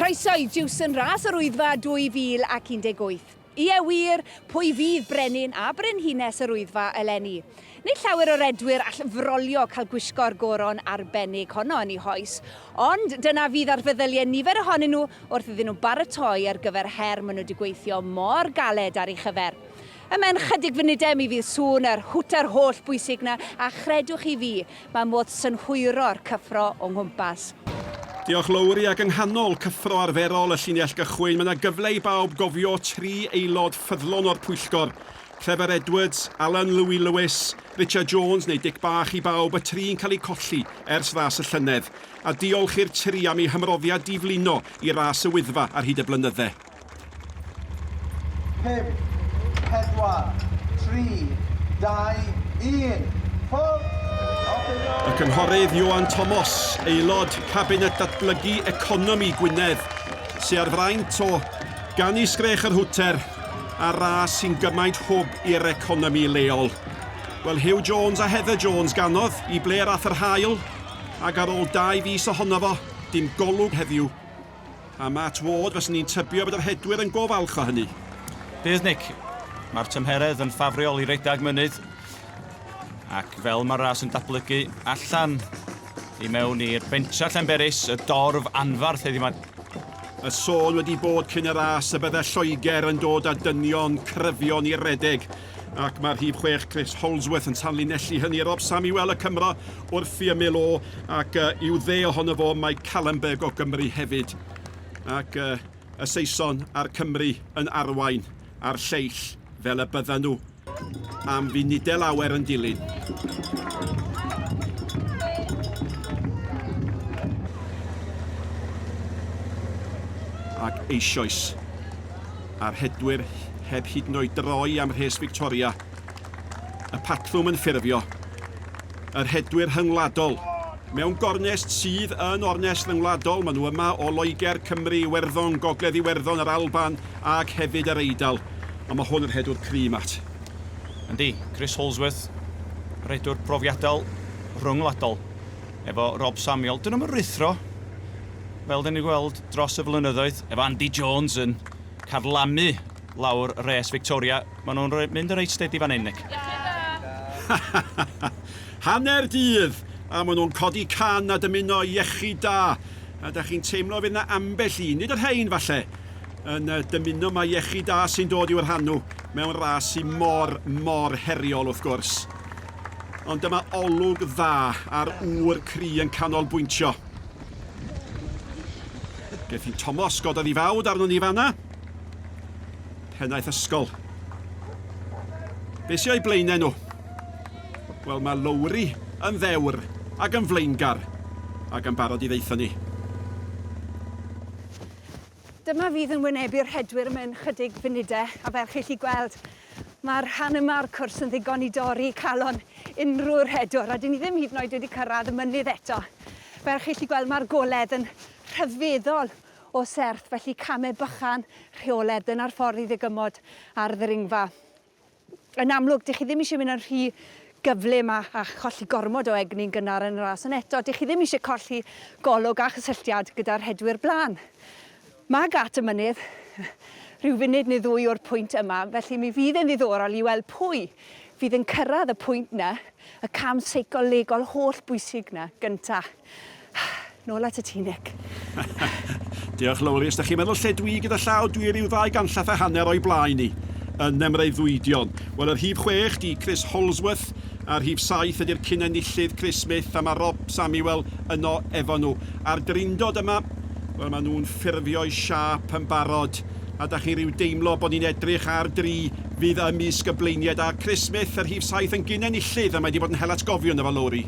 Croeso i Snowdon Race Yr Wyddfa 2018. Ie wir, pwy fydd brenin a brenhines Yr Wyddfa eleni? Nid llawer o redwyr all frolio cael gwisgo'r goron arbennig honno yn eu hoes, ond dyna fydd ar feddyliau nifer ohonyn nhw wrth iddyn nhw baratoi ar gyfer her maen nhw wedi gweithio mor galed ar ei chyfer. Mewn chydig funudau mi fydd sŵn yr hwta'r holl bwysig na a chredwch i fi, mae modd synhwyro'r cyffro o'n nghwmpas. Diolch Lowri ac yng nghanol cyffro arferol y llinell gychwyn, mae yna gyfle i bawb gofio 3 aelod ffyddlon o'r pwyllgor. Clever Edwards, Alan Lewis, Richard Jones neu Dick Bach i bawb, y 3 yn cael eu colli ers ras y llynedd. A diolch i'r 3 am eu hymroddiad diflino i ras y Wyddfa ar hyd y blynyddau. 5, 4, 3, 2, 1, ffwrdd! Y cynghorydd Iwan Thomas, aelod Cabinet Datblygu Economi Gwynedd, sy'n ar fraint o gan i sgrech yr hwter a ras sy'n gymaint hwb i'r economi leol. Wel, Hugh Jones a Heather Jones ganodd i ble rath yr hael, ac ar ôl 2 fis ohono fo, dim golwg heddiw. A Matt Ward fes ni'n tybio bod yr hedwyr yn gofalch o hynny. Bydd Nick, mae'r tymheredd yn ffafriol i redag mynydd, ac fel mae'r ras yn datblygu allan i mewn i'r bentra Llanberis, y dorf anfarth heddiw yma. Y sôn wedi bod cyn y ras y bydde Lloegr yn dod â dynion cryfion i'r redeg, ac mae'r rhif 6 Chris Holdsworth yn tanlinellu hynny. Rob Samuel y Cymro wrth i ymyl o, ac i'w dde ohono fo mae Calenberg o Gymru hefyd. Ac y Saeson a'r Cymru yn arwain a'r lleill fel y bydden nhw am funudau lawer yn dilyn. Ac eisoes, a'r hedwyr heb hyd yn oed droi am rhes Victoria. Y patrwm yn ffurfio. Yr hedwyr rhyngwladol. Mewn gornest sydd yn ornest rhyngwladol, maen nhw yma o Loegr, Cymru, Iwerddon, Gogledd Iwerddon, yr Alban ac hefyd yr Eidal. Ond mae hwn yn rhedwr cry, Matt. Yndi, Chris Holdsworth, redwr profiadol, rhyngwladol, efo Rob Samuel. Dyn nhw'n rithro, fel dyn ni'n gweld dros y flynyddoedd, efo Andy Jones yn carlamu lawr res Victoria. Maen nhw'n mynd yn reit stedi fan hyn, Nick. Hanner dydd, a maen nhw'n codi can a dymuno iechyd da. A da chi'n teimlo fydd yna ambell un, nid yr rhain falle, yn dymuno mae iechyd da sy'n dod i'w rhannu mewn ras sy'n mor heriol wrth gwrs. Ond dyma olwg dda ar wr cry yn canolbwyntio. Geith i Thomas gododd i fawd arno ni fanna. Pennaeth ysgol. Be sy'n o'i blaenau nhw? Wel, mae Lowri yn ddewr ac yn flaengar ac yn barod i ddeitho ni. Dyma fydd yn wynebu'r hedwyr mewn chydig funudau, a fel chi'n chi gweld, mae'r rhan yma'r cwrs yn ddigon i dorri calon unrhyw'r hedwr, a dyn ni ddim hyd yn oed wedi cyrraedd y mynydd eto. Fel chi'n chi gweld, mae'r goledd yn rhyfeddol o serth, felly camau bychan rheoledd yn ar ffordd i ddygymod ar ddringfa. Yn amlwg, dych chi ddim eisiau mynd yn rhy gyflym a cholli gormod o egni'n gynnar yn y ras, ond eto, dych chi ddim eisiau colli golwg a chysylltiad gyda'r hedwyr blaen. Mae gat y mynydd, rhyw funud neu 2 o'r pwynt yma, felly mi fydd yn ddiddorol i weld pwy fydd yn cyrraedd y pwynt yna, y cam seicolegol holl bwysig yna gyntaf. Nôl at y ti, Nick. Diolch Lowri, os da chi'n meddwl lle dwi gyda llaw, dwi ryw 2 ganllath a hanner o'i blaen ni yn ymreiddwydion. Wel, yr rhif 6 di Chris Holdsworth, a'r rhif 7 ydy'r cynenillydd Chris Smith, a mae Rob Samuel yno efo nhw. A'r drindod yma, wel, maen nhw'n ffurfio'i siap yn barod, a da chi ryw deimlo bod ni'n edrych ar 3 fydd ymysg y blaeniad, a Chris Smith, yr rhif 7 yn gynenillydd, a mae wedi bod yn hel atgofion efo Lowri.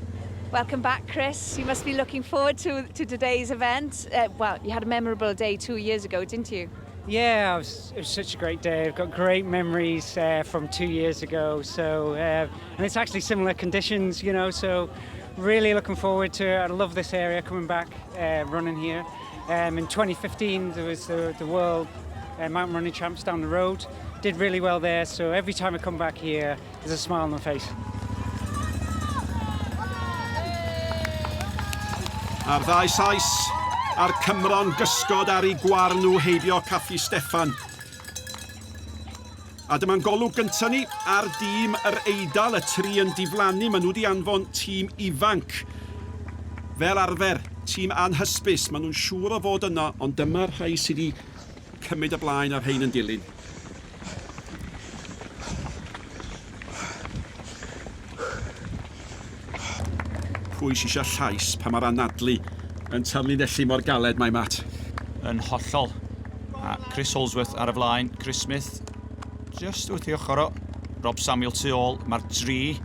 Welcome back, Chris. You must be looking forward to today's event. Well, you had a memorable day 2 years ago, didn't you? Yeah, it was such a great day. I've got great memories from 2 years ago. So, and it's actually similar conditions, you know, so really looking forward to it. I love this area, coming back, running here. In 2015, there was the World Mountain Running Champs down the road. Did really well there, so every time I come back here, there's a smile on my face. A'r ddau sais a'r Cymro'n gysgod ar ei gwar nhw heibio Caffi Steffan. A dyma'n golwg gyntaf ni ar dîm yr Eidal, y tri yn diflannu. Maen nhw wedi anfon tîm ifanc. Fel arfer, tîm anhysbys. Maen nhw'n siŵr o fod yno, ond dyma'r rhai sydd wedi cymryd y blaen ar rhain yn dilyn. Pwy sy'n eisiau llais pa mae'r anadlu yn tyrlinellu mor galed mae Matt. Yn hollol. A Chris Holdsworth ar y flaen, Chris Smith just wrth i ochr o. Rob Samuel tu ôl, mae'r dri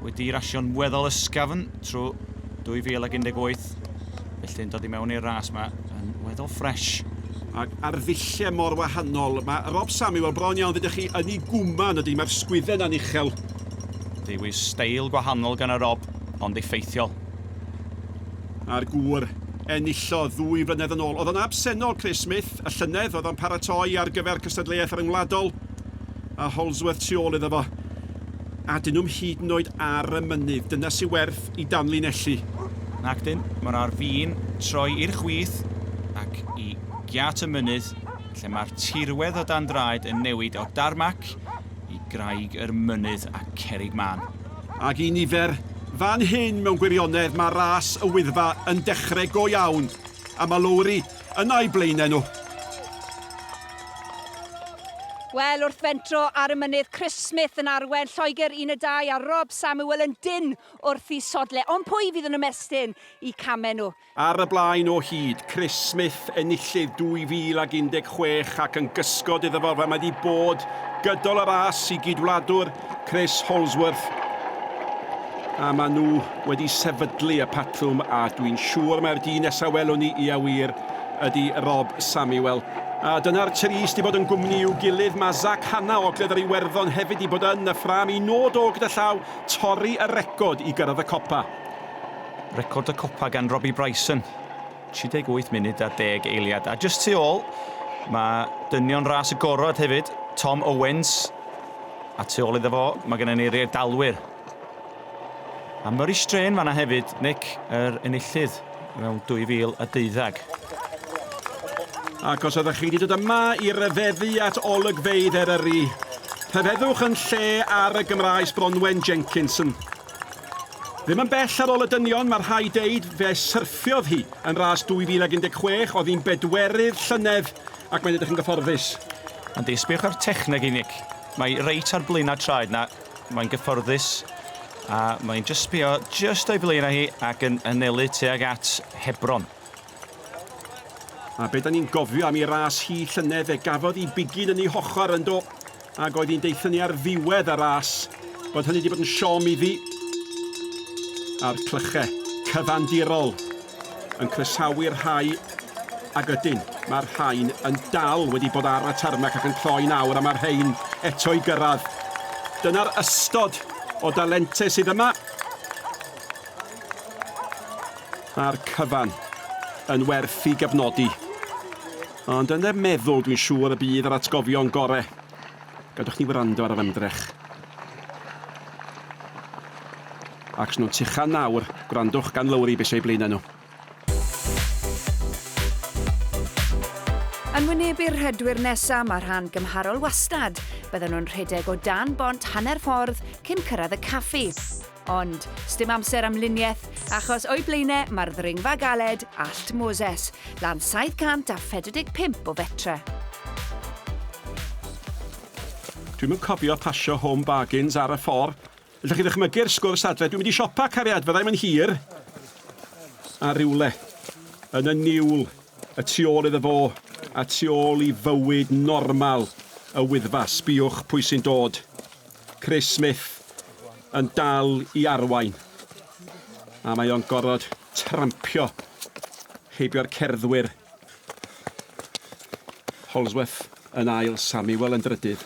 wedi rasio'n weddol ysgafn trwy 2018. Felly'n dod i mewn i'r ras yma yn weddol ffres. Ac ar ddilliau mor wahanol, mae Rob Samuel bron iawn ddydych chi yn ei gwman ydy, mae'r sgwydden yn uchel. Dewis steil gwahanol gan y Rob, ond effeithiol. A'r gŵr enillodd 2 flynedd yn ôl. Oedd yn absennol Chris Smith, y llynedd oedd o'n paratoi ar gyfer cystadleuaeth ryngwladol. A Holdsworth tu ôl iddo fo. A dyn nhw'n hyd yn oed ar y mynydd. Dyna sy'n werth i danlinellu. Nac dyn, mae'r fin troi i'r chwith ac i giat y mynydd, lle mae'r tirwedd o dan draed yn newid o darmac i graig yr mynydd a cerrig man. Ac i nifer, fan hyn mewn gwirionedd mae ras y Wyddfa yn dechrau go iawn. A mae Lowry yn a'i blaenau nhw. Wel, wrth fentro ar y mynydd, Chris Smith yn arwen, Lloegr 1-2 a Rob Samuel yn dyn wrth i sodle. Ond pwy fydd yn ymestyn i camau nhw? Ar y blaen o hyd, Chris Smith enillydd 2016 ac yn gysgod iddo fo, fe mae wedi bod gydol y ras i gydwladwr Chris Holdsworth. A maen nhw wedi sefydlu y patrwm a dwi'n siŵr mae'r dyn nesaf welwn ni i awyr ydy Rob Samuel. A dyna'r tris di bod yn gwmni i'w gilydd. Mae Zach Hanna o Ogledd yr Iwerddon hefyd i bod yn y ffram i nod o gyda llaw torri y record i gyrraedd y copa. Record y copa gan Robbie Bryson. 38 munud a 10 eiliad. A just tu ôl, mae dynion ras y gorod hefyd, Tom Owens. A tu ôl iddo fo, mae gennym ni'r Eidalwyr. A Murray Strain fanna hefyd, Nick, yr enillydd mewn 2012. Ac os ydych chi wedi dod yma i ryfeddu at olygfeydd Eryri, rhyfeddwch yn lle ar y Gymraes Bronwen Jenkinson. Ddim yn bell ar ôl y dynion, mae rhai deud fe syrffiodd hi yn ras 2016, oedd hi'n bedwerydd llynedd ac mae'n edrych yn gyfforddus. Yndi, sbiwch ar techneg i Nick. Mae reit ar blaenau traed na, mae'n gyfforddus a mae'n just sbio just o'i blaenau hi ac yn anelu tuag at Hebron. A be da ni'n gofio am ei ras hi llynedd fe gafodd i bigyn yn ei hochor yn do. Ac oedd hi'n deithio ni ar ddiwedd y ras bod hynny wedi bod yn siom iddi. A'r clychau cyfandirol yn croesawu'r rhai ac ydyn. Mae'r rhain yn dal wedi bod ar y tarmac ac yn cloi nawr a mae'r rhain eto i gyrraedd. Dyna'r ystod o dalentau sydd yma. A'r cyfan yn werth i gefnodi. Ond yn y meddwl dwi'n siŵr y bydd yr atgofion gorau. Gadwch ni wrando ar yr ymdrech. Ac nhw'n tuchan nawr, gwrandwch gan Lowry beth sy'n blaenau nhw. Yn wynebu'r rhedwyr nesaf, mae'r rhan gymharol wastad. Bydden nhw'n rhedeg o dan bont hanner ffordd cyn cyrraedd y caffi. Ond, sdim amser am luniaeth, achos o'i blaenau mae'r ddringfa galed Allt Moses, lan 745 o fetre. Dwi'n mynd cofio pasio home bargains ar y ffordd. Ydych chi ddychmygu'r sgwrs adre, dwi'n mynd i siopa cariad, fyddai'n mynd hir. A rywle, yn y niwl, y tu ôl iddo fo, a tu ôl i fywyd normal y Wyddfa. Sbiwch pwy sy'n dod. Chris Smith yn dal i arwain. A mae o'n gorfod trampio heibio'r cerddwyr. Holdsworth yn ail, Samuel yn drydydd.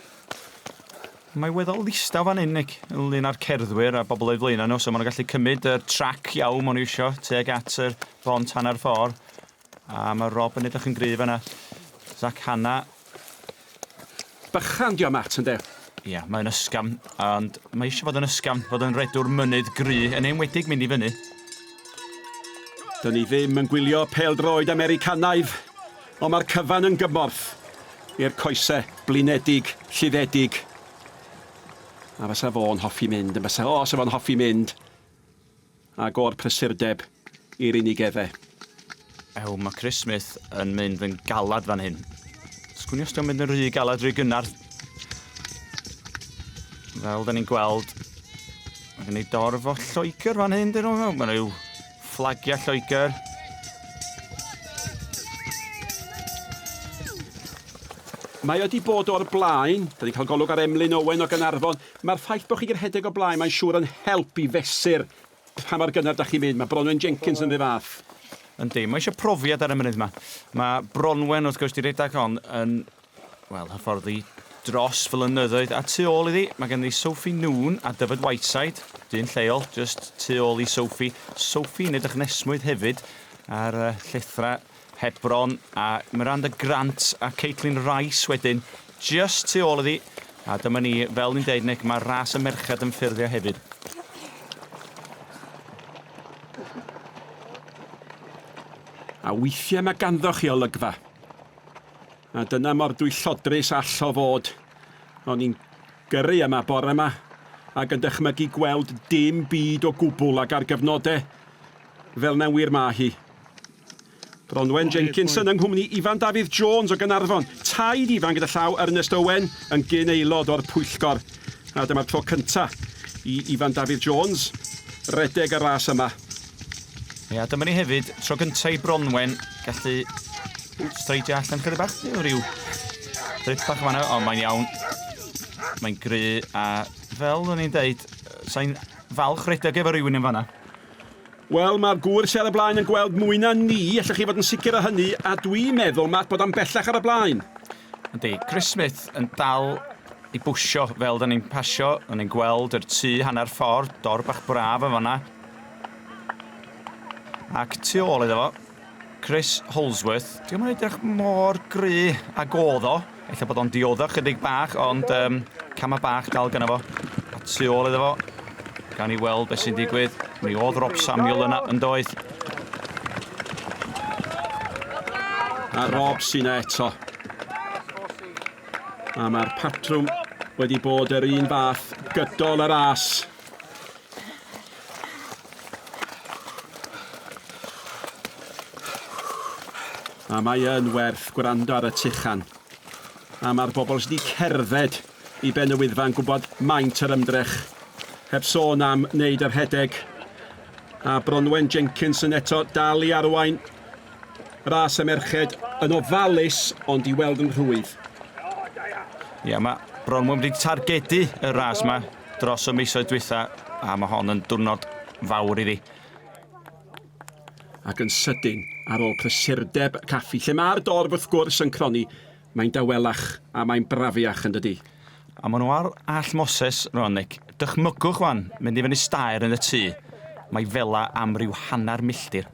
Mae weddol listaw fan hyn, Nick, ynglyn â'r cerddwyr a bobl o'i flaenau nhw, so maen nhw'n gallu cymryd y trac iawn maen nhw isio tuag at yr bont hanner ffordd. A mae Rob yn edrych yn gryf yna. Zach Hanna. Bychan dio Matt, ynddo? Ie, mae'n ysgam, ond mae eisiau fod yn ysgam, fod yn redwr mynydd gry, yn enwedig mynd i fyny. Dyn ni ddim yn gwylio pêl-droed Americanaidd, ond mae'r cyfan yn gymorth i'r coesau blinedig, lliddedig. A fysa fo'n hoffi mynd, yn fysa, sa fo'n hoffi mynd. Ac o'r prysurdeb i'r unigeddau. Ew, mae Chris Smith yn mynd yn galad fan hyn. Sgwni os di'n mynd yn rhy galad rhy gynnar. Fel da ni'n gweld, mae gen i dorf o Lloegr fan hyn, dyn nhw. Mae rhyw fflagiau Lloegr. Mae wedi bod o'r blaen, da ni'n cael golwg ar Emlyn Owen o Gaernarfon. Mae'r ffaith bod chi gyrhedeg o blaen, mae'n siŵr yn helpu fesur pa mor gynnar da chi'n mynd. Mae Bronwen Jenkinson yn ddi fath. Yndi, mae eisiau profiad ar y mynydd yma. Mae Bronwen, wrth gwrs, di redag hon yn, wel, hyfforddi dros flynyddoedd a tu ôl iddi. Mae gen i Sophie Noon a Dyfed Whiteside, dyn lleol, just tu ôl i Sophie. Sophie yn edrych nesmwydd hefyd ar llithra Hebron a Miranda Grant a Caitlin Rice wedyn, just tu ôl iddi. A dyma ni, fel ni'n deud, Nick, mae ras y merched yn ffurfio hefyd. A weithiau mae ganddo chi olygfa. A dyna mor dwyllodrus all o fod. O'n i'n gyrru yma bore yma ac yn dychmygu gweld dim byd o gwbl ac ar gyfnodau fel na wir ma hi. Bronwen Jenkinson yng nghwmni Ifan David Jones o Gaernarfon. Taid ifan gyda llaw Ernest Owen yn gyn aelod o'r pwyllgor. A dyma'r tro cyntaf i Ifan David Jones redeg y ras yma. Ia, dyma ni hefyd, tro gyntaf i Bronwen gallu streidio allan chydig bach. Rhyw drip bach yma, ond mae'n iawn. Mae'n gry a fel o'n i'n deud, sa'n falch redeg efo rhywun yn fanna. Wel, mae'r gŵr sy'n ar y blaen yn gweld mwy na ni, allwch chi fod yn sicr o hynny, a dwi'n meddwl Matt bod o'n bellach ar y blaen. Yndi, Chris Smith yn dal i bwsio fel da ni'n pasio, da ni'n gweld yr tŷ hanner ffordd, dor bach braf yn fanna. Ac tu ôl iddo fo, Chris Holdsworth, diolch yn edrych mor gry a goddo, ella bod o'n dioddo chydig bach, ond cama bach dal gyda fo. A tu ôl iddo fo, gan i weld beth sy'n digwydd. Mi oedd Rob Samuel yna yn doedd. A Rob sy'n eto. A mae'r patrwm wedi bod yr un fath gydol y ras. A mae yn werth gwrando ar y tuchan. A mae'r bobl sydd wedi cerdded i ben y Wyddfa yn gwybod maint yr ymdrech. Heb sôn am wneud yr hedeg. A Bronwen Jenkinson eto dal i arwain. Ras y merched yn ofalus ond i weld yn rhwydd. Ia, mae Bronwen wedi targedu y ras yma dros y misoedd dwytha a mae hon yn diwrnod fawr iddi. Ac yn sydyn ar ôl prysurdeb caffi lle mae'r dorf wrth gwrs yn croni, mae'n dawelach a mae'n brafiach yn dydi. A maen nhw ar all Moses, Ronic, dychmygwch wan, mynd i fyny stair yn y tŷ. Mae fela am ryw hanner milltir.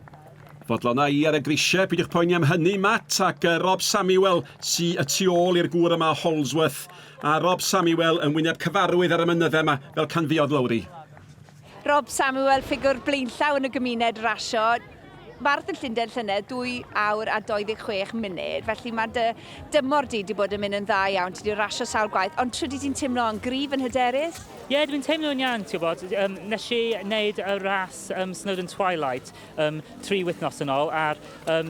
Fodlon i ar y grisiau, pidwch poeni am hynny, Matt, ac Rob Samuel sy y tu ôl i'r gŵr yma Holdsworth. A Rob Samuel yn wyneb cyfarwydd ar y mynyddau yma fel canfuodd lawri. Rob Samuel, ffigwr blaenllaw yn y gymuned rasio. Barth yn Llundain llynedd 2 awr a 26 munud, felly mae dymor di bod yn mynd yn dda iawn, ti wedi rasio sawl gwaith, ond trwy ti'n teimlo yn gryf yn hyderus? Ie, dwi'n teimlo'n iawn, ti'n bod. Nes i wneud y ras Snowdon Twilight 3 wythnos yn ôl, a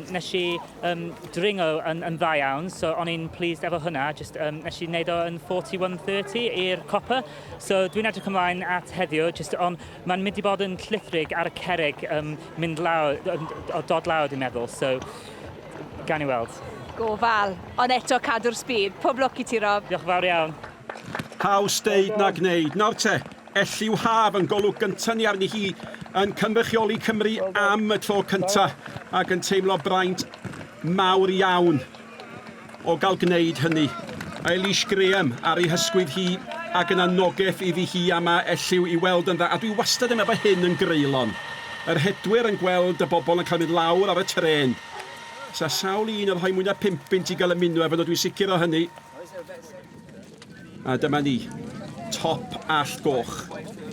nes i dringo yn dda iawn, so o'n i'n pleased efo hwnna, nes i wneud o yn 41.30 i'r copper, so dwi'n edrych ymlaen at heddiw, ond mae'n mynd i bod yn llithrig ar y cerrig mynd lawr, o dod lawr dwi'n meddwl, so gan i weld. Gofal, ond eto cadw'r sbîd. Pob lwc i ti, Rob. Diolch fawr iawn. Haws deud na gwneud. Nawr te, Elliw Haf yn golwg gyntaf ni arni hi yn cynrychioli Cymru am y tro cyntaf ac yn teimlo braint mawr iawn o gael gwneud hynny. A Elis Graham ar ei hysgwydd hi ac yn anogaeth iddi hi am a Elliw i weld yn dda. A dwi wastad yn efo hyn yn greulon. Yr hedwyr yn gweld y bobl yn cael mynd lawr ar y tren. Sa sawl un yn rhoi mwy na 5 punt i gael ymuno efo, dwi'n sicr o hynny. A dyma ni, top all goch.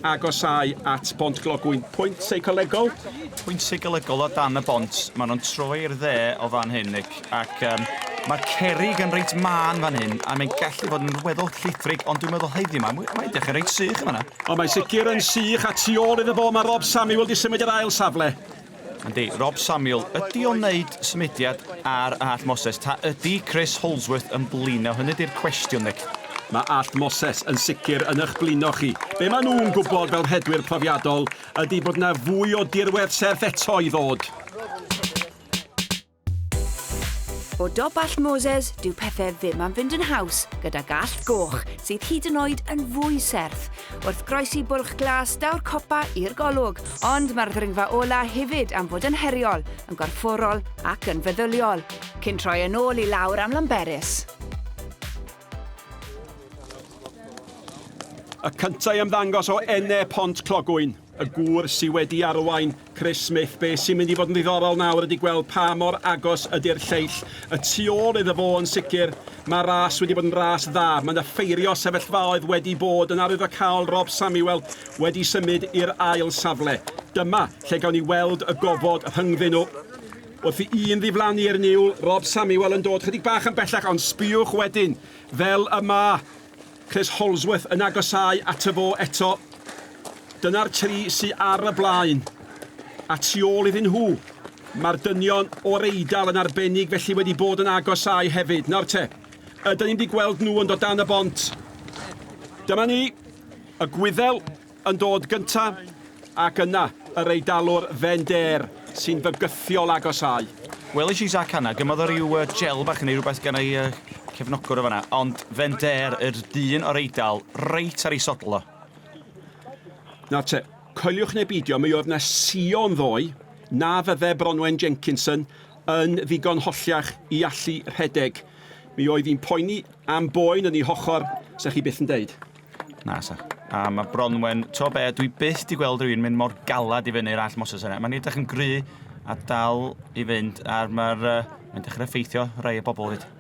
agosau at Bont Clogwyn. Pwynt seicolegol. Pwynt seicolegol o dan y bont. Maen nhw'n troi i'r dde o fan hyn, Nick. Ac mae'r cerrig yn reit man fan hyn, a mae'n gallu fod yn weddol llithrig, ond dwi'n meddwl heiddi yma, mae'n dechrau reit sych yma. O, mae'n sicr yn sych, a tu ôl iddo fo, mae Rob Samuel di symud i'r ail safle. Yndi, Rob Samuel, ydy o'n neud symudiad ar All Moses, ta ydy Chris Holdsworth yn blino? Hynny di'r cwestiwn, Nick. Mae All Moses yn sicr yn eich blino chi. Be maen nhw'n gwybod fel rhedwyr profiadol ydy bod yna fwy o dirwedd serth eto i ddod. O dop All Moses, dyw pethau ddim am fynd yn haws gyda gall goch sydd hyd yn oed yn fwy serth. Wrth groesi bwlch glas daw'r copa i'r golwg, ond mae'r ddringfa ola hefyd am fod yn heriol, yn gorfforol ac yn feddyliol, cyn troi yn ôl i lawr am Llanberis. Y cyntaf i ymddangos o enau Pont Clogwyn. Y gŵr sydd wedi arwain Chris Smith. Be sy'n mynd i fod yn ddiddorol nawr ydy gweld pa mor agos ydy'r lleill. Y tu ôl iddo fo yn sicr, mae ras wedi bod yn ras dda. Mae yna ffeirio sefyllfaoedd wedi bod yn arwyddocaol Rob Samuel wedi symud i'r ail safle. Dyma lle gawn ni weld y gofod rhyngddyn nhw. Wrth i un ddiflannu'r niwl, Rob Samuel yn dod chydig bach yn bellach, ond sbiwch wedyn fel yma. Chris Holdsworth yn agosau at y fo eto. Dyna'r tri sy'n ar y blaen. A tu ôl iddyn nhw, mae'r dynion o'r Eidal yn arbennig felly wedi bod yn agosau hefyd. Nawr te, ydyn ni'n di gweld nhw yn dod dan y bont. Dyma ni, y Gwyddel yn dod gynta, ac yna yr Eidalwr Vender sy'n fygythiol agosau. Wel, eisiau Zach hana, gymodd o ryw gel bach neu rhywbeth gan ei cefnogwr o fanna, ond Vender, yr dyn o'r Eidal, reit ar ei sodlo. Nawr te, coeliwch neu beidio, mi oedd na Sion ddoe, na fydde Bronwen Jenkinson yn ddigon hollach i allu rhedeg. Mi oedd hi'n poeni am boen yn ei hochor, sa'ch chi byth yn deud. Na, sa. A mae Bronwen, to be, dwi byth di gweld rhywun mynd mor galad i fyny'r All Moses yna. Mae'n edrych yn gry a dal i fynd, a mae'n dechrau effeithio rai o bobl hyd.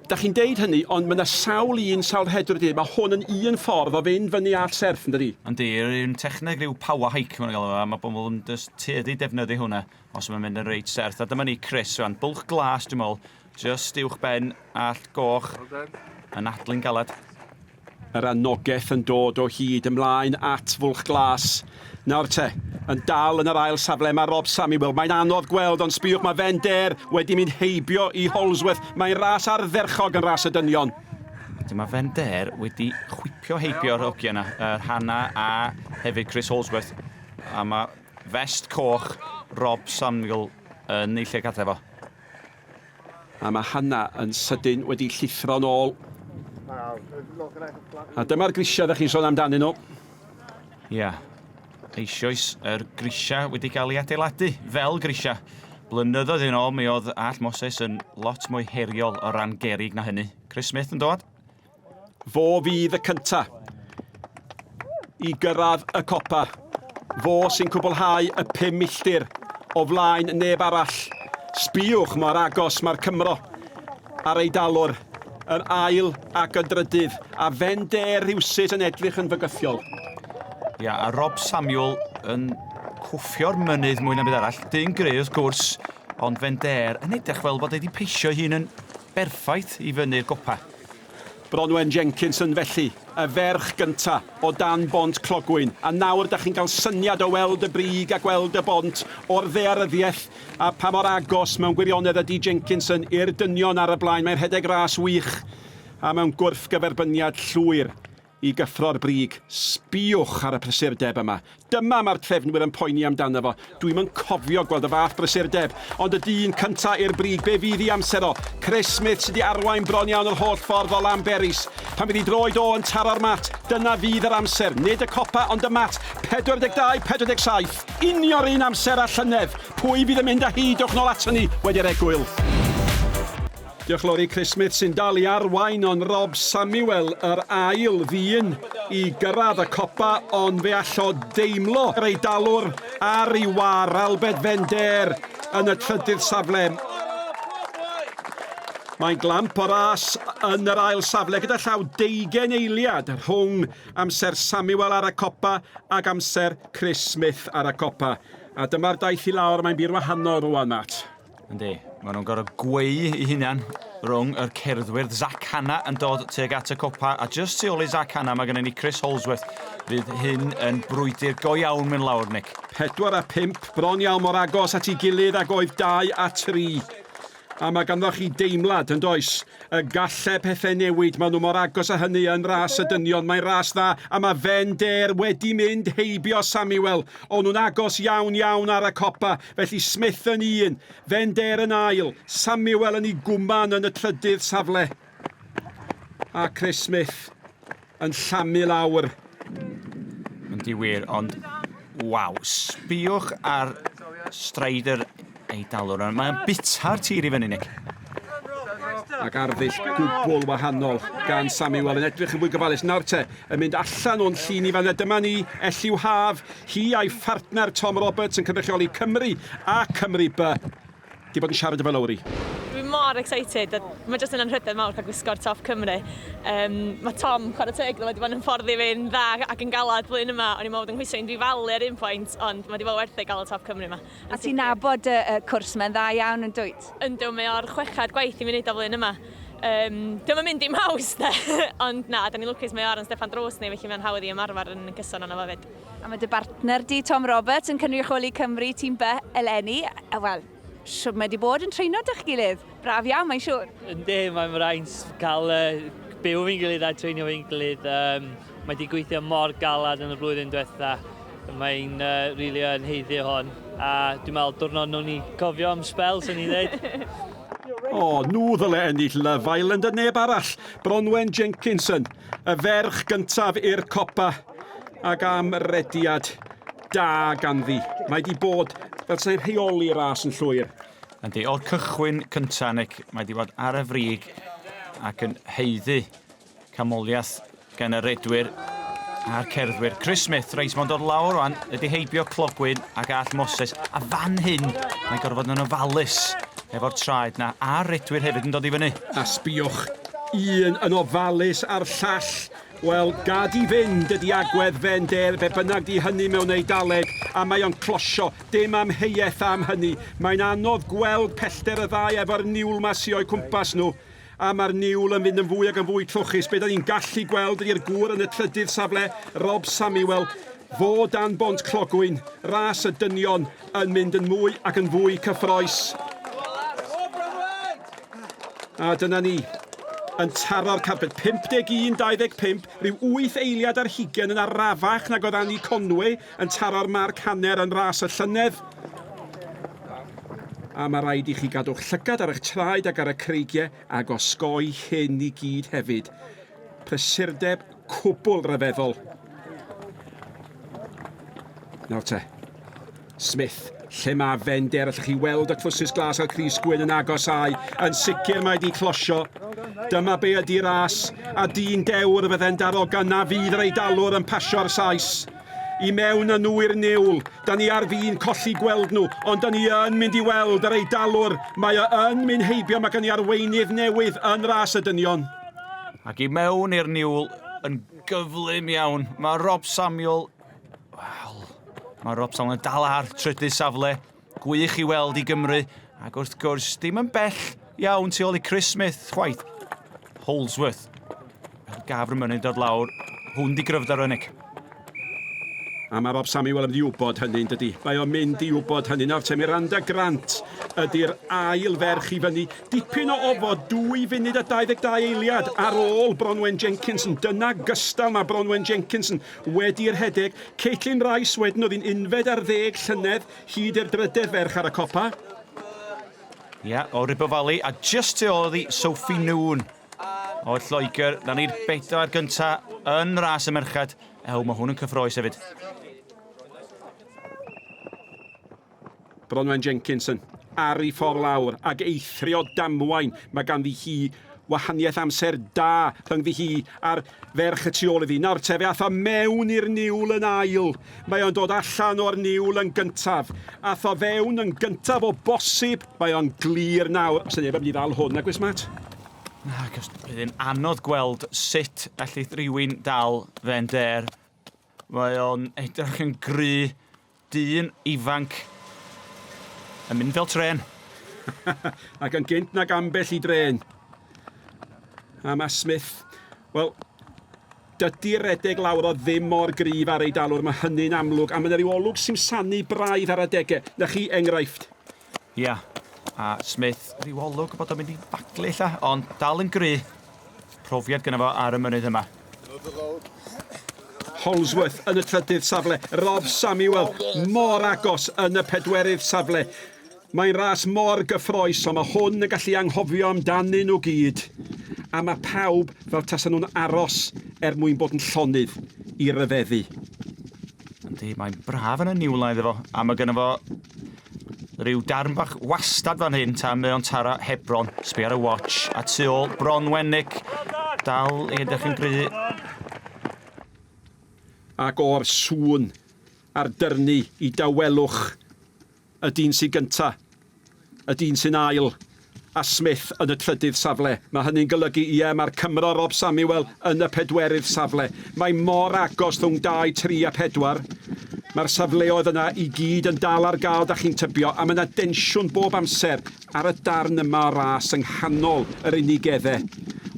Da chi'n deud hynny, ond mae yna sawl hedwr ydy. Mae hwn yn un ffordd o fynd fyny at serth, yn dydi? Yndi, yw'n techneg rhyw power hike, mae'n gael o, a mae bobl yn tueddu defnyddio hwnna os mae'n mynd yn reit serth. A dyma ni Chris, rwan, bwlch glas, dwi'n meddwl, just uwch ben all goch yn adlu'n galad. Yr anogaeth yn dod o hyd ymlaen at fwlch glas. Nawr te, yn dal yn yr ail safle mae Rob Samuel. Mae'n anodd gweld, ond sbiwch mae Vender wedi mynd heibio i Holdsworth. Mae'n ras ardderchog yn ras y dynion. Mae Vender wedi chwipio heibio'r ogia yna, Hannah a hefyd Chris Holdsworth. A mae vest coch Rob Samuel yn ei lle gadau fo. A mae Hannah yn sydyn wedi llithro'n ôl. A dyma'r grisiau ddech chi'n sôn amdanyn nhw. Ia, eisoes yr grisia wedi cael ei adeiladu fel grisia. Blynyddoedd yn ôl, mi oedd All Moses yn lot mwy heriol o ran gerig na hynny. Chris Smith yn dod. Fo fydd y cynta i gyrraedd y copa. Fo sy'n cwblhau y 5 milltir o flaen neb arall. Sbiwch mor agos mae'r Cymro a'r Eidalwr yn ail ac yn drydydd, a Vender rhywsut yn edrych yn fygythiol. Ia, a Rob Samuel yn cwffio'r mynydd mwy na byd arall. Dyn greu wrth gwrs, ond Vender yn edrych fel bod wedi peisio hun yn berffaith i fyny'r gopa. Bronwen Jenkinson felly, y ferch gynta o dan Bont Clogwyn. A nawr da chi'n cael syniad o weld y brig a gweld y bont o'r ddaearyddiaeth a pa mor agos mewn gwirionedd ydy Jenkinson i'r dynion ar y blaen. Mae'n rhedeg ras wych a mewn gwrthgyferbyniad llwyr i gyffro'r brig. Sbiwch ar y prysurdeb yma. Dyma mae'r trefnwyr yn poeni amdano fo. Dwi'm yn cofio gweld y fath prysurdeb, ond y dyn cynta i'r brig, be fydd i amser o? Chris Smith sydd wedi arwain bron iawn yr holl ffordd o Llanberis. Pan fydd i droed o yn taro'r mat, dyna fydd yr amser. Nid y copa, ond y mat. 42-47. Unio'r un amser a llynedd. Pwy fydd yn mynd â hi? Dewch nôl ato ni wedi'r egwyl. Diolch lawr i Chris Smith sy'n dal i arwain ond Rob Samuel yr ail ddyn i gyrraedd y copa, ond fe allo deimlo yr Eidalwr ar ei war Alberto Vender yn y trydydd safle. Mae'n glamp o ras yn yr ail safle gyda llaw 20 eiliad rhwng amser Samuel ar y copa ac amser Chris Smith ar y copa. A dyma'r daith i lawr, mae'n bir wahanol rwan, Matt. Yndi, maen nhw'n gorau gweu i hunan rhwng yr cerddwyr Zach Hanna yn dod tuag at y copa, a just tu ôl i Zach Hanna mae gennym ni Chris Holdsworth. Fydd hyn yn brwydr go iawn mynd lawr, Nick. 4 a 5, bron iawn mor agos at ei gilydd ac oedd 2 a 3. A mae ganddoch chi deimlad yn does, y galle pethau newid, maen nhw mor agos a hynny yn ras y dynion, mae'n ras dda, a mae Vender wedi mynd heibio Samuel, o'n nhw'n agos iawn ar y copa, felly Smith yn 1, Vender yn ail, Samuel yn ei gwman yn y trydydd safle, a Chris Smith yn llamu lawr. Yn diwyr, ond waw, sbiwch ar Strider Eidalwr. Mae'n bita'r tir i fyny, Nick. Ac arddull gwbl wahanol gan Samuel yn edrych yn fwy gyfalus. Nawr te, yn mynd allan o'n llun i fan y dyma ni, Elliw Haf, hi a'i phartner Tom Roberts yn cynrychioli Cymru a Cymru B. Di bod yn siarad efo Lowry. Dwi'n mor excited, mae jyst yn anrhydedd mawr cael gwisgo'r top Cymru. Mae Tom, chwarae teg, wedi bod yn ffordd i fynd dda ac yn galad flwyddyn yma. O'n i'n meddwl yn hwyso unrhyw falu ar un pwynt, ond mae wedi bod werth ei gael y top Cymru yma. A ti'n nabod y cwrs mewn dda iawn yn dwyt? Yndw, mae o'r 6ad gwaith i mi wneud o flwyddyn yma. Dwi'n mynd i'n haws, de. Ond na, da ni'n lwcus mae o'r yn Steffan Dros ni, felly mae'n hawdd i ymarfer yn gyson yna fo fyd. A mae dy partner di, Tom Roberts, yn cynrychioli Cymru tîm B eleni. Wel, siwr mae wedi bod yn treino dych gilydd. Braf iawn, mae'n siwr. Yndi, mae'n rhaid cael byw fi'n gilydd a treinio fi'n gilydd. Mae wedi gweithio mor galad yn y flwyddyn diwetha. Mae'n rili yn heiddi hon. A dwi'n meddwl diwrnod nhw'n ni cofio am spel, sy'n ni ddweud. Nhw ddyle ennill Love Island a neb arall. Bronwen Jenkinson, y ferch gyntaf i'r copa. Ac am rediad da ganddi. Mae di bod fel sy'n rheoli ras yn llwyr. Yndi, o'r cychwyn cynta, Nick, mae wedi bod ar y frig ac yn heiddi camoliaeth gan y redwyr a'r cerddwyr. Chris Smith, reis mae'n dod lawr rwan, ydi heibio clogwyn ac all Moses. A fan hyn, mae'n gorfod yn ofalus efo'r traed na, a'r redwyr hefyd yn dod i fyny. A sbiwch, un yn ofalus a'r llall. Wel, gad i fynd ydi agwedd Vender, be bynnag di hynny mewn Eidaleg, a mae o'n closio, dim amheuaeth am hynny. Mae'n anodd gweld pellter y ddau efo'r niwl ma sy o'i cwmpas nhw. A mae'r niwl yn fynd yn fwy ac yn fwy trwchus. Be da ni'n gallu gweld ydi'r gŵr yn y trydydd safle, Rob Samuel, fo dan bont clogwyn, ras y dynion yn mynd yn mwy ac yn fwy cyffroes. A dyna ni. Yn taro'r carpet 51-25, rhyw 8 eiliad ar hugain yn arafach nag oedd Annie Conway yn taro'r marc hanner yn ras y llynedd. A mae rhaid i chi gadw'ch llygad ar eich traed ac ar y creigiau ac osgoi hyn i gyd hefyd. Prysurdeb cwbl ryfeddol. Nawr te, Smith. Lle mae Vender, allwch chi weld y clwsus glas a'r Cris Gwyn yn agosau. Yn sicr mae di closio. Dyma be ydi ras, a dyn dewr fydde'n darogan na fydd yr Eidalwr yn pasio'r Sais. I mewn â nhw i'r niwl, da ni ar fin colli gweld nhw, ond da ni yn mynd i weld yr Eidalwr. Mae o yn mynd heibio, mae gen i arweinydd newydd yn ras y dynion. Ac i mewn i'r niwl yn gyflym iawn, mae Rob Samuel... Mae Rob Samuel yn dal ar trydydd safle, gwych i weld i Gymru, ac wrth gwrs, dim yn bell iawn tu ôl i Chris Smith, chwaith. Holdsworth. Gafr yn mynd dod lawr, hwn di gryfdar yn Nick. A mae Rob Samuel yn mynd i wybod hynny, yn dydi. Mae o'n mynd i wybod hynny. Nawr te, Miranda Grant ydy'r ail ferch i fyny. Dipyn o ofod, 2 funud a 22 eiliad ar ôl Bronwen Jenkinson. Dyna gystal mae Bronwen Jenkinson wedi'r rhedeg. Caitlin Rice wedyn oedd hi'n unfed ar 10 llynedd, hyd i'r drydedd ferch ar y copa. Ia, o Ribble Valley, a just tu ôl iddi Sophie Noon. O Lloegr, na ni'r 4 gynta yn ras y merchad. Mae hwn yn cyffroes hefyd. Bronwen Jenkinson ar ei ffordd lawr ac eithrio damwain. Mae ganddi hi wahaniaeth amser da rhyngddi hi a'r ferch y tu ôl iddi. Nawr te, fe ath o mewn i'r niwl yn ail. Mae o'n dod allan o'r niwl yn gyntaf. Ath o fewn yn gyntaf o bosib. Mae o'n glir nawr. Os neb yn mynd i ddal hwn, agwys Matt? Ac bydd yn anodd gweld sut allith rhywun dal Vender. Mae o'n edrych yn gry, dyn ifanc yn mynd fel tren. Ac yn gynt nag ambell i dren. A mae Smith, wel, dydy'r redeg lawr o ddim mor gryf ar Eidalwr, mae hynny'n amlwg, a mae yna ryw olwg simsanu braidd ar adegau. Na chi enghraifft. Ia, a Smith, ryw olwg bod o'n mynd i baglu lla, ond dal yn gry. Profiad gyda fo ar y mynydd yma. Holdsworth yn y trydydd safle, Rob Samuel mor agos yn y pedwerydd safle. Mae'n ras mor gyffroes, ond mae hwn yn gallu anghofio amdanyn nhw gyd. A mae pawb fel tasen nhw'n aros mwyn bod yn llonydd i ryfeddu. Yndi, mae'n braf yn y niwlaidd efo, a mae gyda fo ryw darn bach wastad fan hyn tan mae o'n taro hebron, sbi ar y watch, a tu ôl Bronwen dal i edrych yn gry. Ac o'r sŵn a'r dyrnu i dawelwch y dyn sy'n gynta, y dyn sy'n ail, a Smith yn y trydydd safle. Mae hynny'n golygu mae'r Cymro Rob Samuel yn y pedwerydd safle. Mae mor agos rhwng 2, 3 a 4. Mae'r safleoedd yna i gyd yn dal ar gael, da chi'n tybio, a mae yna densiwn bob amser ar y darn yma o ras yng nghanol yr unigeddau.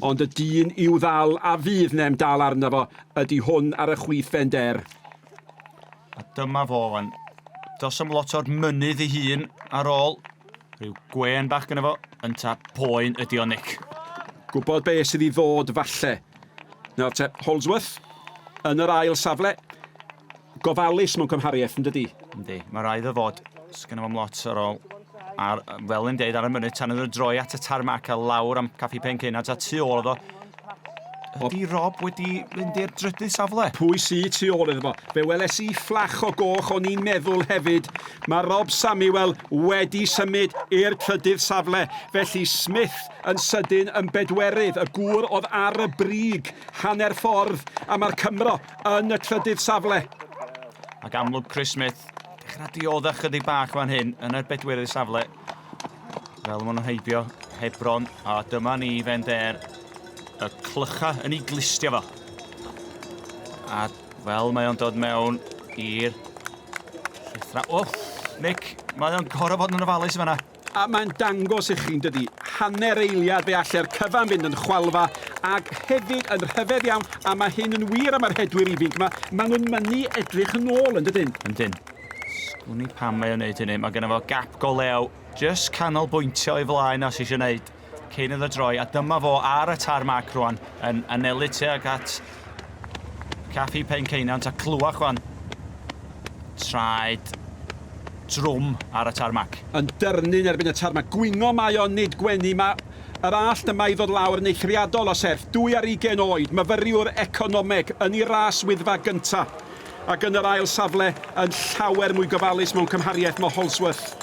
Ond y dyn i'w ddal a fydd nem dal arno fo ydy hwn ar y chwith Vender. A dyma fo fan. Dos am lot o'r mynydd ei hun ar ôl. Rhyw gwen bach gyda fo, yn ta poen ydi o Nick. Gwybod be sydd i ddod falle. Nawr te, Holdsworth yn yr ail safle. Gofalus mewn cymhariaeth, yn dydi? Yndi, mae rhaid o fod. Sgynna fo'm lot ar ôl. A fel yn deud ar y mynydd, tan yn y droi at y tarmac a lawr am caffi pencaenad a tu ôl o. Ydy Rob wedi mynd i'r drydydd safle? Pwy sy tu ôl iddo fo? Fe weles i fflach o goch o'n i'n meddwl hefyd. Mae Rob Samuel wedi symud i'r trydydd safle. Felly Smith yn sydyn yn bedwerydd. Y gŵr oedd ar y brig hanner ffordd. A mae'r Cymro yn y trydydd safle. Ac amlwg Chris Smith, dechrau dioddau chydig bach fan hyn yn y bedwerydd safle. Fel maen nhw'n heibio hebron. A dyma ni Vender. Y clycha yn ei glistio fo. A fel mae o'n dod mewn i'r llithra. O, Nick, mae o'n gorau bod yn ofalus fan'na. A mae'n dangos i chi'n dydi, hanner eiliad fe allai'r cyfan fynd yn chwalfa, ac hefyd yn rhyfedd iawn, a mae hyn yn wir am yr hedwyr ifink yma, maen nhw'n mynnu edrych yn ôl, yn dydyn? Yndyn. Sgwni pam mae o'n neud hynny, mae gennym fo gap go lew, just canolbwyntio i flaen os eisiau neud. Cyn iddo droi, a dyma fo ar y tarmac rwan yn anelu tuag at caffi pencaenant a clywach rwan traed drwm ar y tarmac. Yn dyrnu'n erbyn y tarmac. Gwingo mae o nid gwenu. Mae yr allt yma i ddod lawr yn eithriadol o serth. 2 ar 20 oed. Myfyriwr economeg yn ei ras Wyddfa gynta. Ac yn yr ail safle yn llawer mwy gofalus mewn cymhariaeth mae Holdsworth.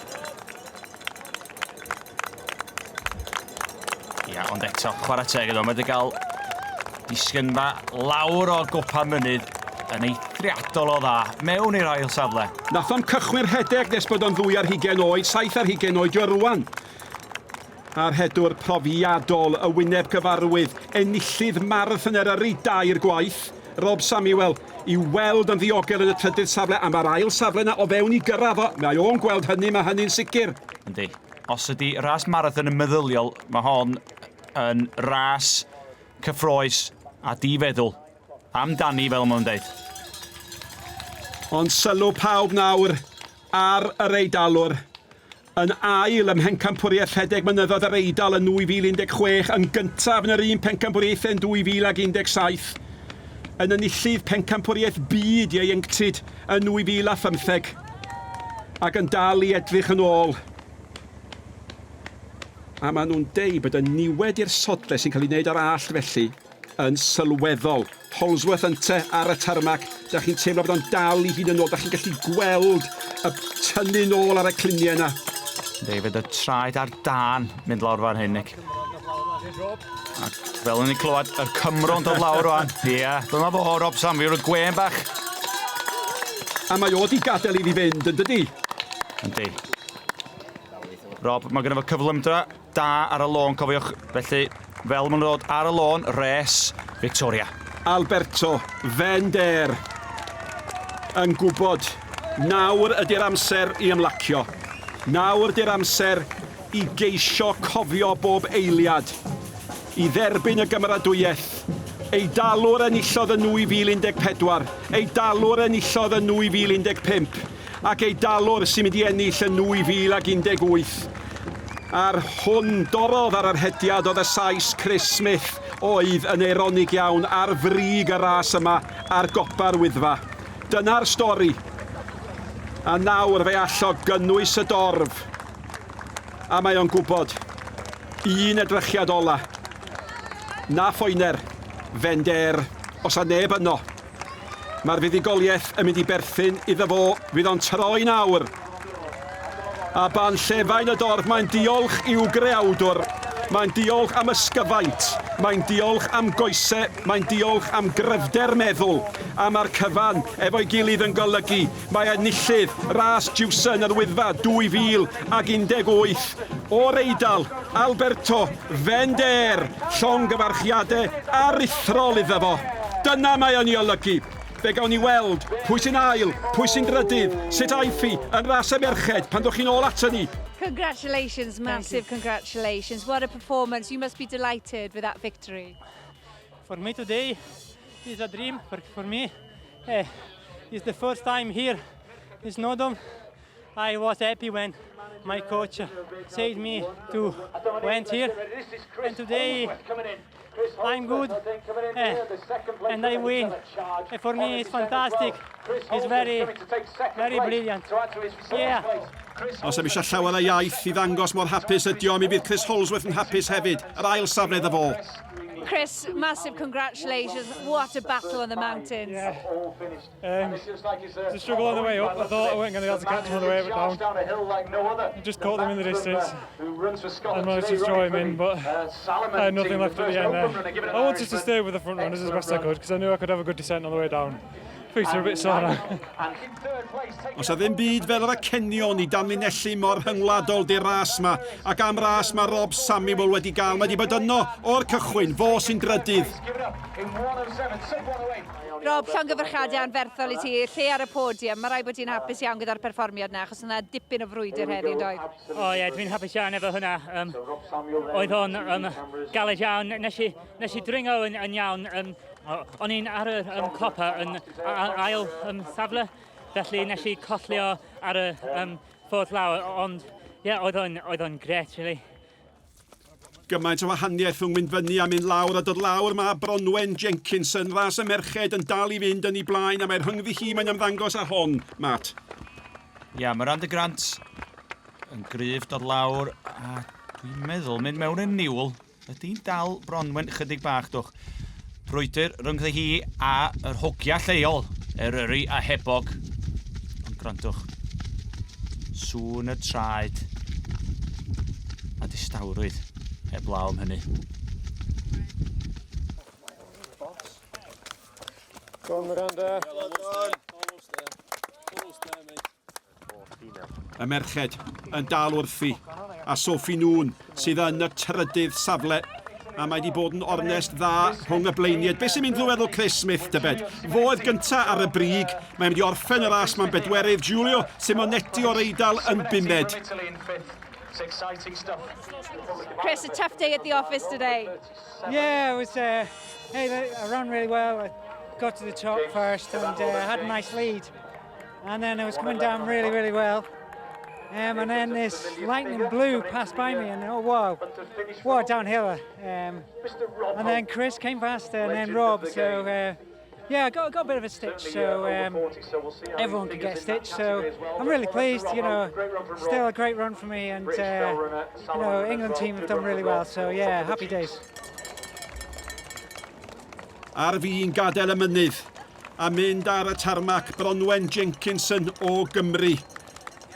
Ia, ond eto, chwarae teg iddo, mae wedi cael disgynfa lawr o gwpa mynydd yn eithriadol o dda, mewn i'r ail safle. Nath o'n cychwyn rhedeg nes bod o'n 2 ar 20 oed, 7 ar 20 oed yw rwan. A'r hedwr profiadol y wyneb gyfarwydd, enillydd marathon yr 2 gwaith, Rob Samuel, i weld yn ddiogel yn y trydydd safle, a mae'r ail safle na o fewn i gyrraedd o. Mae o'n gweld hynny, mae hynny'n sicr. Yndi. Os ydi ras marathon yn meddyliol, mae hon yn ras cyffroes a di-feddwl. Amdani, fel ma'n deud. Ond sylw pawb nawr ar yr Eidalwr. Yn ail ym mhencampwriaeth rhedeg mynyddodd yr Eidal yn 2016, yn gyntaf yn yr un pencampwriaeth yn 2017. Yn enillydd pencampwriaeth byd ieuenctid yn 2015. Ac yn dal i edrych yn ôl. A maen nhw'n deud bod y niwed i'r sodle sy'n cael ei wneud ar allt felly yn sylweddol. Holdsworth ynte ar y tarmac. Da chi'n teimlo bod o'n dal i hyd yn ôl. Da chi'n gallu gweld y tynnu nôl ar y cluniau yna. David, y traed ar dan mynd lawr fan hyn, Nick. Ac fel yn ei clywed, yr Cymro'n dod lawr rwan. Ia, dyma fo Rob Samuel, y gwen bach. A mae o di gadael i fi fynd, yn dydi? Yndi. Rob, mae gennym fo cyflymdra da ar y lôn, cofiwch. Felly, fel maen nhw'n dod ar y lôn, res Victoria. Alberto Vender yn gwybod nawr ydy'r amser i ymlacio. Nawr ydy'r amser i geisio cofio bob eiliad. I dderbyn y gymeradwyaeth. Ei dalwr enillodd yn 2014, ei dalwr enillodd yn 2015, ac ei dalwr sy'n mynd i ennill yn 2018. A'r hwn dorodd ar yr hediad oedd y Sais Chris Smith oedd yn eironig iawn ar frig y ras yma ar gopa'r Wyddfa. Dyna'r stori. A nawr fe allo gynnwys y dorf. A mae o'n gwybod un edrychiad ola. Na phoener. Vender, os a neb yno. Mae'r fuddugoliaeth yn mynd i berthyn iddo fo, fydd o'n troi nawr. A ban llefain y dorf, mae'n diolch i'w greawdwr. Mae'n diolch am ysgyfaint. Mae'n diolch am goesau. Mae'n diolch am gryfder meddwl. A mae'r cyfan efo'i gilydd yn golygu. Mae enillydd ras Jiwson Yr Wyddfa 2018. O'r Eidal, Alberto Vender. Llongyfarchiadau aruthrol iddo fo. Dyna mae o'n ei olygu. Fe gawn ni weld pwy sy'n ail, pwy sy'n drydydd, sut aeth hi yn ras y merched pan dwch chi'n ôl ato ni. Congratulations, massive congratulations. What a performance. You must be delighted with that victory. For me today is a dream for me. It's the first time here in Snowdon. I was happy when my coach said me to went here, and today I'm good and I win. For me it's fantastic. It's very brilliant. Yeah. Os am eisiau llawer y iaith i ddangos mor hapus ydi o, mi bydd Chris Holdsworth yn hapus hefyd. Yr ail safle iddo fo. Chris, massive congratulations. What a battle on the mountains. Yeah. It's a struggle on the way up. I thought I wasn't going to be able to catch them on the way down. I just caught them in the distance and managed to draw him in, but I had nothing left at the end there. I wanted to stay with the front runners as best I could because I knew I could have a good descent on the way down. Feet are a bit sore now. Os a ddim byd fel yr acenion i damlinellu mor hyngwladol di'r ras ma, ac am ras mae Rob Samuel wedi gael, mae wedi bod yno o'r cychwyn, fo sy'n drydydd. Rob, llongyfarchiadau anferthol i ti, lle ar y podium. Mae rai bod ti'n hapus iawn gyda'r perfformiad na, achos yna dipyn o frwydr heddiw, doedd? O ie, dwi'n hapus iawn efo hwnna. Oedd o'n galed iawn. Nes i dringo yn iawn. O'n i'n ar y copa yn ail safle, felly nes i collio ar y ffordd lawr, ond ie, oedd o'n gret, really. Gymaint o wahaniaeth rhwng mynd fyny a mynd lawr a dod lawr mae Bronwen Jenkinson, ras y merched yn dal i fynd yn ei blaen a mae'r rhyngddi hi mae'n ymddangos ar hon, Matt. Ia, Miranda Grant yn gryf dod lawr a dwi'n meddwl mynd mewn yn niwl. Ydy'n dal Bronwen chydig bach, dwch. Brwydr rhyngddi hi a yr hogia lleol, Eryri a Hebog. Ond grandwch, sŵn y traed a distawrwydd heblaw am hynny. Go on, Miranda. Y merched yn dal wrthi a Sophie nŵn sydd yn y trydydd safle. A mae wedi bod yn ornest dda rhwng y bleiniad. Be sy'n mynd ddweddol Chris Smith, dybed? Fo oedd gynta ar y brig. Mae'n mynd i orffen y ras mewn bedwerydd. Giulio Simonetti o'r Eidal yn bumed. Chris, a tough day at the office today. Yeah, it was. I ran really well. I got to the top first and had a nice lead, and then I was coming down really well. And then this lightning blue passed by me, and oh wow, what a downhiller. And then Chris came past, and then Rob. So yeah, I got a bit of a stitch. So everyone could get a stitch. So I'm really pleased. You know, still a great run for me, and you know, England team have done really well. So yeah, happy days. Ar fi'n gadael y mynydd a mynd ar y tarmac Bronwen Jenkinson o Gymru.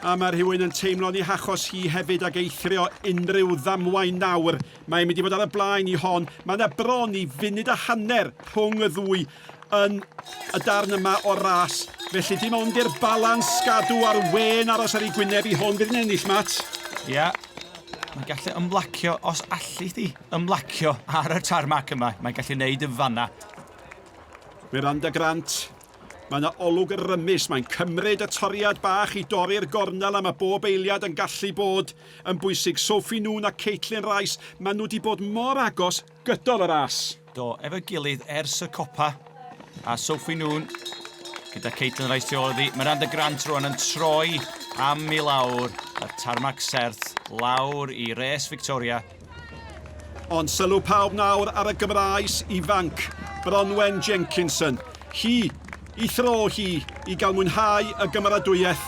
A mae rhywun yn teimlo'n ei hachos hi hefyd ag eithrio unrhyw ddamwain nawr. Mae'n mynd i fod ar y blaen i hon. Mae yna bron i funud a hanner rhwng y ddwy yn y darn yma o ras. Felly dim ond i'r balans gadw ar wen aros ar ei gwyneb i hon fydd yn ennill, Matt. Ia, Mae'n gallu ymlacio os allu di ymlacio ar y tarmac yma. Mae'n gallu neud y fanna. Miranda Grant. Mae yna olwg rymus. Mae'n cymryd y toriad bach i dorri'r gornel am y bob eiliad yn gallu bod yn bwysig. Sophie Noon a Caitlin Rice, maen nhw wedi bod mor agos gydol y ras. Do, efo gilydd ers y copa. A Sophie Noon, gyda Caitlin Rice tu ôl iddi. Miranda Grant rwan yn troi am i lawr. Y tarmac serth lawr i res Victoria. Ond sylw pawb nawr ar y Gymraes ifanc, Bronwen Jenkinson. Hi, i thro hi, i gael mwynhau y gymeradwyaeth,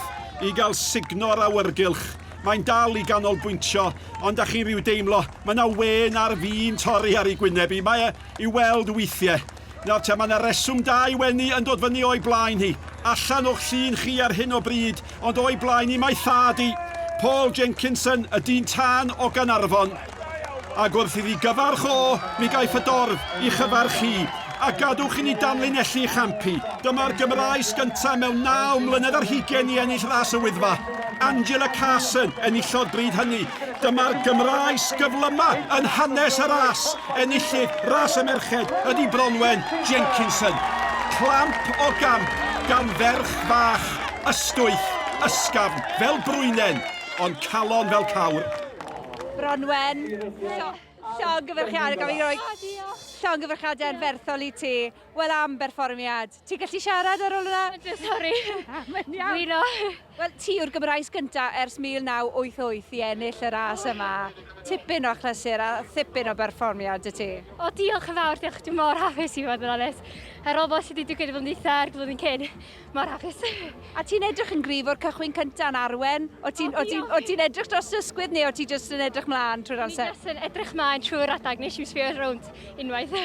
i gael signo'r awyrgylch. Mae'n dal i ganolbwyntio, ond â chi rhyw deimlo, mae yna wen ar fi'n torri ar ei gwynebu. Mae i weld weithiau. Nawr te, mae yna reswm da i wenu yn dod fyny o'i blaen hi. Allan o'ch llun chi ar hyn o bryd, ond o'i blaen hi mae thad i. Paul Jenkinson, y dyn tân o Gaernarfon. Ac wrth iddi gyfarch o, mi gaiff y dorf i chyfarch chi. A gadwch i ni danlinellu champi. Dyma'r Gymraes gyntaf mewn 9 mlynedd ar 20 i ennill ras y Wyddfa. Angela Carson enillodd bryd hynny. Dyma'r Gymraes gyflyma yn hanes y ras. Enillydd ras y merched ydy Bronwen Jenkinson. Clamp o gamp gan ferch fach, ystwyth, ysgafn fel brwynen, ond calon fel cawr. Bronwen, llongyfarchiadau, gaf i roi llongyfarchiadau yn ferthol i ti. Wel am berfformiad. Ti'n gallu siarad ar ôl yna? Sori. Wyno. Wel, ti yw'r Gymraes gyntaf ers 1988 i ennill y ras yma. Tipyn o achlysur a thipyn o berfformiad y ti. O, diolch yn fawr, diolch. Dwi'n mor hapus i fod yn onest. Ar ôl bod sydd wedi digwydd yn ddiitha'r blwyddyn cyn, mor hapus. A ti'n edrych yn gryf o'r cychwyn cyntaf yn arwen? O ti'n edrych dros ysgwydd neu o ti jyst yn edrych mlaen trwy'r amser? Ni jyst yn edrych mlaen trwy'r adag, nes i'n sbio rownd unwaith.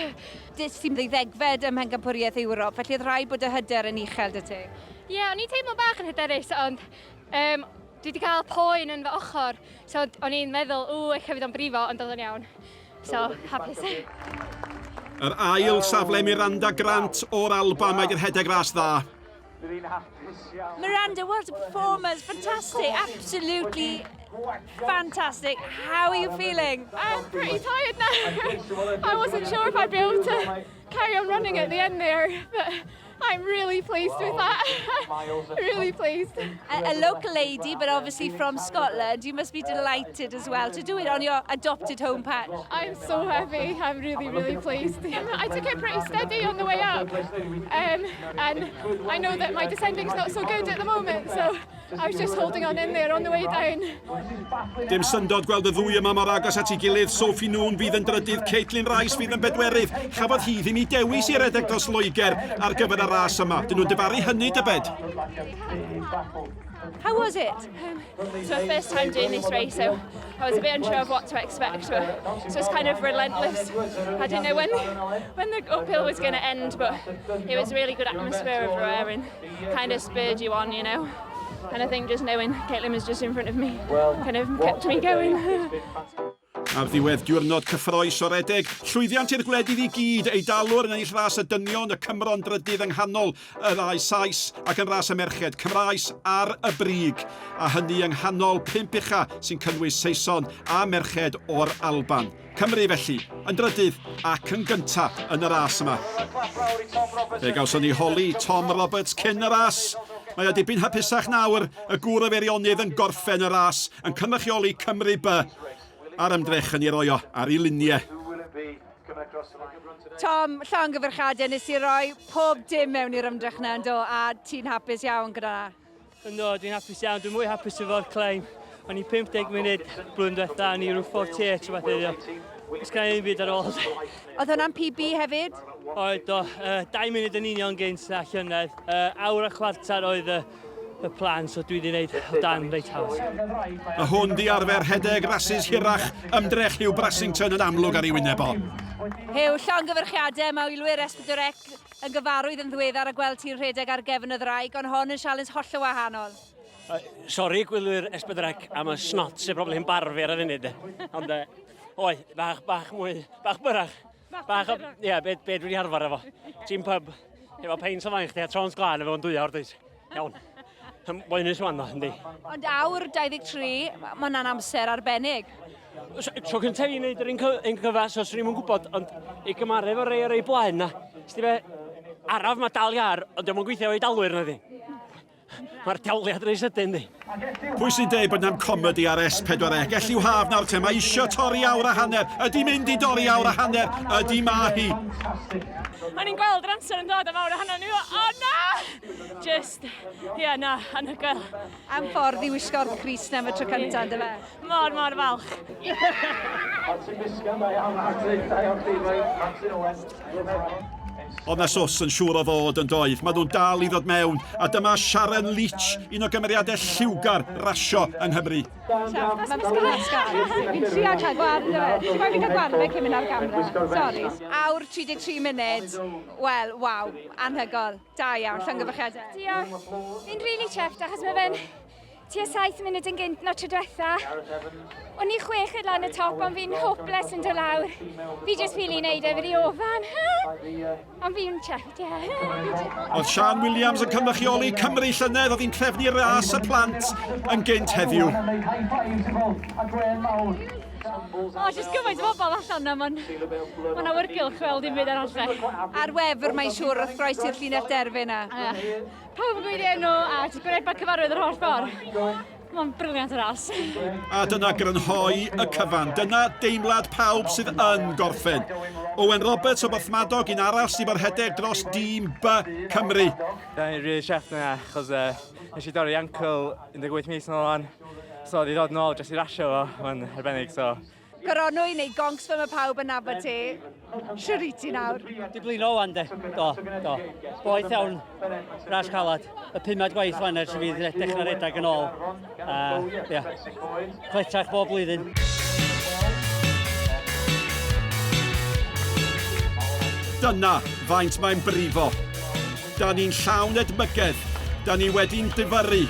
Dys ti'n ddegfed ym Mhencampwriaeth Ewrop, felly oedd rhaid bod y hyder yn uchel dy ti? Ie, o'n i'n teimlo bach yn hyderus, ond dwi wedi cael poen yn fy ochr. So o'n i'n meddwl, eich hefyd o'n brifo, ond oedd o'n iawn. So, hapus. Yr ail safle Miranda Grant o'r Alban, mae di'r hedeg ras dda. Miranda, what a performance, fantastic, absolutely fantastic. How are you feeling? I'm pretty tired now. I wasn't sure if I'd be able to carry on running at the end there, but I'm really pleased with that. Really pleased. A local lady, but obviously from Scotland, you must be delighted as well to do it on your adopted home patch. I'm so happy. I'm really, really pleased. I took it pretty steady on the way up, and I know that my descending's not so good at the moment, so I was just holding on in there on the way down. Dim syndod gweld y ddwy yma mor agos at ei gilydd. Sophie Noon fydd yn drydydd, Caitlin Rice fydd yn bedwerydd. Chafodd hi ddim I dewis I redeg dros Loegr ar gyfer y ras yma. Dyn nhw'n difaru hynny dybed. How was it? It's my first time doing this race, so I was a bit unsure of what to expect. So it's kind of relentless. I didn't know when the uphill was going to end, but it was really good atmosphere everywhere and kind of spurred you on, you know. And I think just knowing Caitlin was just in front of me kind of kept me going. Ar ddiwedd diwrnod cyffroes o redeg, llwyddiant i'r gwledydd I gyd, ei dalwr yn ennill ras y dynion, y Cymro'n drydydd yng nghanol y ddau Sais ac yn ras y merched, Cymraes ar y brig. A hynny yng nghanol 5 ucha sy'n cynnwys Saeson a merched o'r Alban. Cymru felly, yn drydydd ac yn gyntaf yn y ras yma. Fe gawson ni holi Tom Roberts cyn y ras. Mae o dipyn hapusach nawr, y gŵr y feirionnydd yn gorffen y ras, yn cynrychioli Cymru B. Ar ymdrech yn ei roi o ar ei luniau. Tom, llongyfarchiadau, nes I roi pob dim mewn i'r ymdrech na yndo, a ti'n hapus iawn gyda na? Ynddo, dwi'n hapus iawn. Dwi'n mwy hapus efo'r climb. O'n I 50 munud blwyddyn diwetha, o'n I rhyw 48 o beth iddo. Ys gan i'n byd ar ôl. Oedd hwnna'n PB hefyd? Oedd do, 2 munud yn union gynt a llynedd. Awr a chwarter oedd y plan, so dwi wedi gwneud o dan reit haws. Y hwn di arfer hedeg rasis hirach, ymdrech Hugh Brassington yn amlwg ar ei wyneb o. Hugh, llongyfarchiadau, mae Wilwyr Esbydorec yn gyfarwydd yn ddiweddar a gweld ti'n rhedeg ar gefn y ddraig, ond hon yn sialens holl o wahanol. Sori, Gwylwyr Esbydorec, am y snot sy'n probably'n barfi ar y funud. Ond, oed, bach mwy, bach byrach. Ie, be dwi wedi arfer efo. Team pub, efo peint o fain chdi a trons glân efo yn 2 awr, dweud. Iawn. Boenus wan o, yndi. Ond awr 23, mae hwnna'n amser arbennig. So cyntaf i wneud yr un cyfa, so swn i'n gwybod, ond i gymaru efo rei blaen na. Sdi fe, araf mae dal iar, ond diolch yn gweithio o'i dalwyr na di. Mae'r dawliad rei sydyn di. Pwy sy'n deud bod na'n comedi ar S4C? Gelliw haf nawr te, mae isio torri awr a hanner. Ydi mynd i dorri awr a hanner? Ydi ma hi. O'n i'n gweld yr amser yn dod am awr a hanner ni, o na! Just, ie, na, anhygoel. Am ffordd i wisgo'r Cris na y tro cyntaf, dy fe? Mor falch. Oedd na sos yn siŵr o fod yn doedd. Mae nhw'n dal i ddod mewn. A dyma Sharon Leach, un o gymeriadau lliwgar rasio yng Nghymru. Fi'n trio cael gward, dy fe? Ti'n gwybod fi'n cael gward fe cyn mynd ar gamera? Sori. Awr 33 munud. Wel, waw, anhygol. Da iawn, llongyfarchiadau. Diolch. Fi'n rili chuffed achos mae fe'n tua 7 munud yn gynt na tro diwetha. O'n i 6 lan y top, ond fi'n hopeless yn dod lawr. Fi jyst ffili wneud e fydd i ofan. Ond fi'n chuffed, ie. Oedd Sian Williams yn cynrychioli Cymru llynedd, oedd hi'n trefnu ras y plant yn gynt heddiw. Jyst gymaint o bobl allan na, mae'n awyrgylch fel dim byd arall. Ar wefr mae'n siŵr wrth groes i'r llinell derfyn na. Pawb yn gweud enw a ti'n gwneud bod cyfarwydd yr holl ffordd. Mae'n briliant y ras. A dyna grynhoi y cyfan. Dyna deimlad pawb sydd yn gorffen. Owen Roberts o Borthmadog, un arall sydd bod hedeg dros dîm B Cymru. Da ni'n rili chef yna, achos nes i dorri ankle 18 mis yn ôl. So, di ddod nôl jyst i rasio fo, mae'n arbennig, so. Coronwy neu gongs fy mae pawb yn nabod ti. Siwr i ti nawr. Di blin o wan, de. Do. Boeth iawn, ras calad. Y 5 gwaith fan ers i fi dechrau redag yn ôl. Cletach bob blwyddyn. Dyna faint mae'n brifo. Da ni'n llawn edmygedd. Da ni wedi'n dyfyru.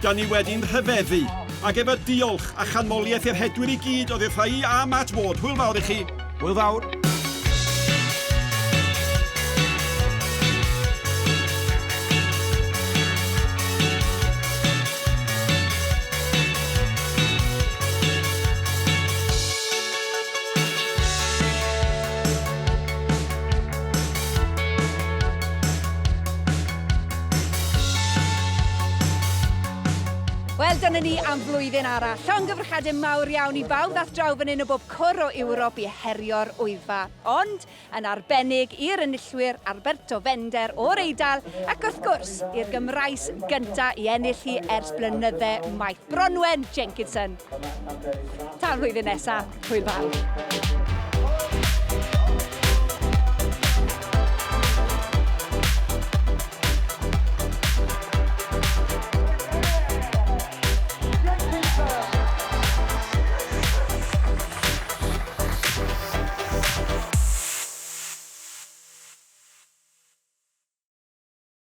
Da ni wedi'n rhyfeddu. Ac efo diolch a chanmoliaeth i'r hedwyr i gyd oedd wrth i a Matt Ward. Hwyl fawr i chi. Hwyl fawr. Wel, dyna ni am flwyddyn arall. Llongyfarchiadau mawr iawn i bawb ddath draw fan hyn o bob cwr o Ewrop i herio'r Wyddfa. Ond, yn arbennig i'r enillwyr Alberto Vender o'r Eidal ac wrth gwrs i'r Gymraes gyntaf i ennill hi ers blynyddau maith, Bronwen Jenkinson. Tan flwyddyn nesaf, hwyl fawr.